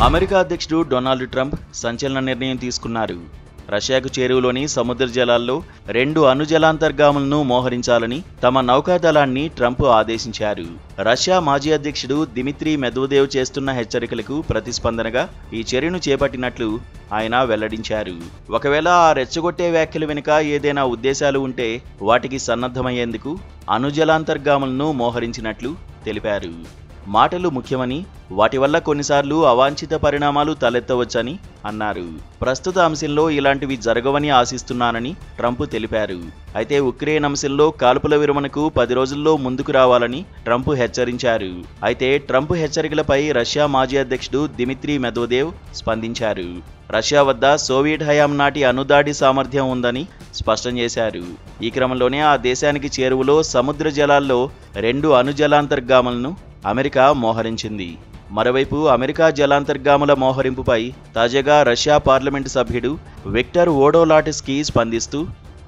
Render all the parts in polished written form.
America అధ్యక్షుడు Donald Trump సంచలన నిర్ణయం తీసుకున్నారు. రష్యాకు చేరువలోని సముద్ర జలాల్లో 2 అణుజలాంతర్గాములను మోహరించాలని తమ నౌకాదళాన్ని ట్రంప్ ఆదేశించారు. రష్యా మాజీ అధ్యక్షుడు దిమిత్రీ మెద్వదేవ్ చేస్తున్న హెచ్చరికలకు ప్రతిస్పందనగా ఈ చర్యను చేపట్టినట్లు ఆయన వెల్లడించారు. ఒకవేళ ఆ రెచ్చగొట్టే వ్యాఖ్యల వెనుక ఏదైనా ఉద్దేశాలు ఉంటే వాటికి సన్నద్ధమయ్యేందుకు అణుజలాంతర్గాములను మోహరించినట్లు తెలిపారు. మాటలు ముఖ్యమని, వాటి వల్ల కొన్నిసార్లు అవాంఛిత పరిణామాలు తలెత్తవచ్చని అన్నారు. ప్రస్తుత అంశంలో ఇలాంటివి జరగవని ఆశిస్తున్నానని ట్రంప్ తెలిపారు. అయితే ఉక్రెయిన్ అంశంలో కాల్పుల విరమణకు 10 రోజుల్లో ముందుకు రావాలని ట్రంప్ హెచ్చరించారు. అయితే ట్రంప్ హెచ్చరికలపై రష్యా మాజీ అధ్యక్షుడు దిమిత్రీ మెద్వదేవ్ స్పందించారు. రష్యా వద్ద సోవియట్ హయాం నాటి అణుదాడి సామర్థ్యం ఉందని స్పష్టం చేశారు. ఈ క్రమంలోనే ఆ దేశానికి చేరువలో సముద్ర జలాల్లో 2 అణుజలాంతర్గాములను అమెరికా మోహరించింది. మరోవైపు అమెరికా జలాంతర్గాముల మోహరింపుపై తాజాగా రష్యా పార్లమెంటు సభ్యుడు విక్టర్ వోడోలాటిస్కీ స్పందిస్తూ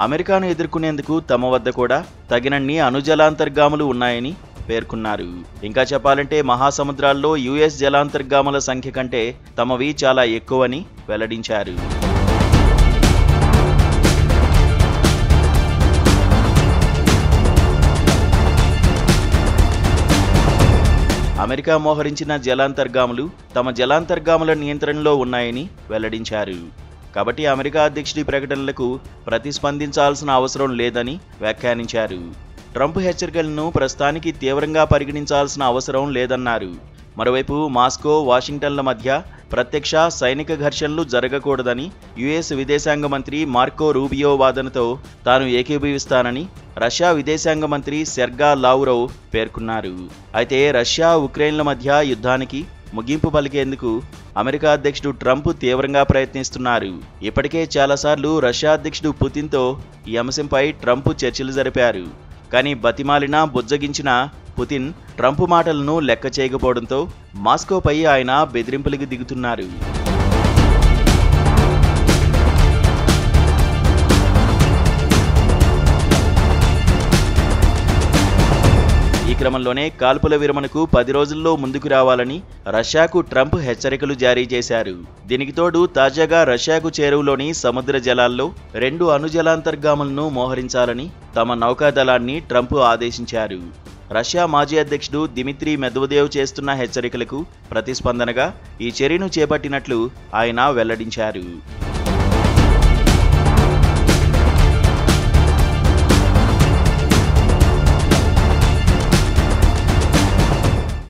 అమెరికాను ఎదుర్కొనేందుకు తమ వద్ద కూడా తగినన్ని అణుజలాంతర్గాములు ఉన్నాయని పేర్కొన్నారు. ఇంకా చెప్పాలంటే మహాసముద్రాల్లో యుఎస్ జలాంతర్గాముల సంఖ్య కంటే తమవి చాలా ఎక్కువని వెల్లడించారు. అమెరికా మోహరించిన జలాంతర్గాములు తమ జలాంతర్గాముల నియంత్రణలో ఉన్నాయని వెల్లడించారు. కాబట్టి అమెరికా అధ్యక్షుడి ప్రకటనలకు ప్రతిస్పందించాల్సిన అవసరం లేదని వ్యాఖ్యానించారు. ట్రంప్ హెచ్చరికలను ప్రస్తుతానికి తీవ్రంగా పరిగణించాల్సిన అవసరం లేదన్నారు. మరోవైపు మాస్కో, వాషింగ్టన్ల మధ్య ప్రత్యక్ష సైనిక ఘర్షణలు జరగకూడదని యుఎస్ విదేశాంగ మంత్రి మార్కో రూబియో వాదనతో తాను ఏకీభవిస్తానని రష్యా విదేశాంగ మంత్రి సెర్గా లావ్రోవ్ పేర్కొన్నారు. అయితే రష్యా, ఉక్రెయిన్ల మధ్య యుద్ధానికి ముగింపు పలికేందుకు అమెరికా అధ్యక్షుడు ట్రంప్ తీవ్రంగా ప్రయత్నిస్తున్నారు. ఇప్పటికే చాలాసార్లు రష్యా అధ్యక్షుడు పుతిన్తో ఈ అంశంపై ట్రంప్ చర్చలు జరిపారు. కానీ బతిమాలినా బుజ్జగించిన పుతిన్ ట్రంప్ మాటలను లెక్క చేయకపోవడంతో మాస్కోపై ఆయన బెదిరింపులకు దిగుతున్నారు. ఈ క్రమంలోనే కాల్పుల విరమణకు 10 రోజుల్లో ముందుకు రావాలని రష్యాకు ట్రంప్ హెచ్చరికలు జారీ చేశారు. దీనికి తోడు తాజాగా రష్యాకు చేరువలోని సముద్ర జలాల్లో 2 అణుజలాంతర్గాములను మోహరించాలని తమ నౌకాదళాన్ని ట్రంప్ ఆదేశించారు. రష్యా మాజీ అధ్యక్షుడు దిమిత్రీ మెద్వదేవ్ చేస్తున్న హెచ్చరికలకు ప్రతిస్పందనగా ఈ చర్యను చేపట్టినట్లు ఆయన వెల్లడించారు.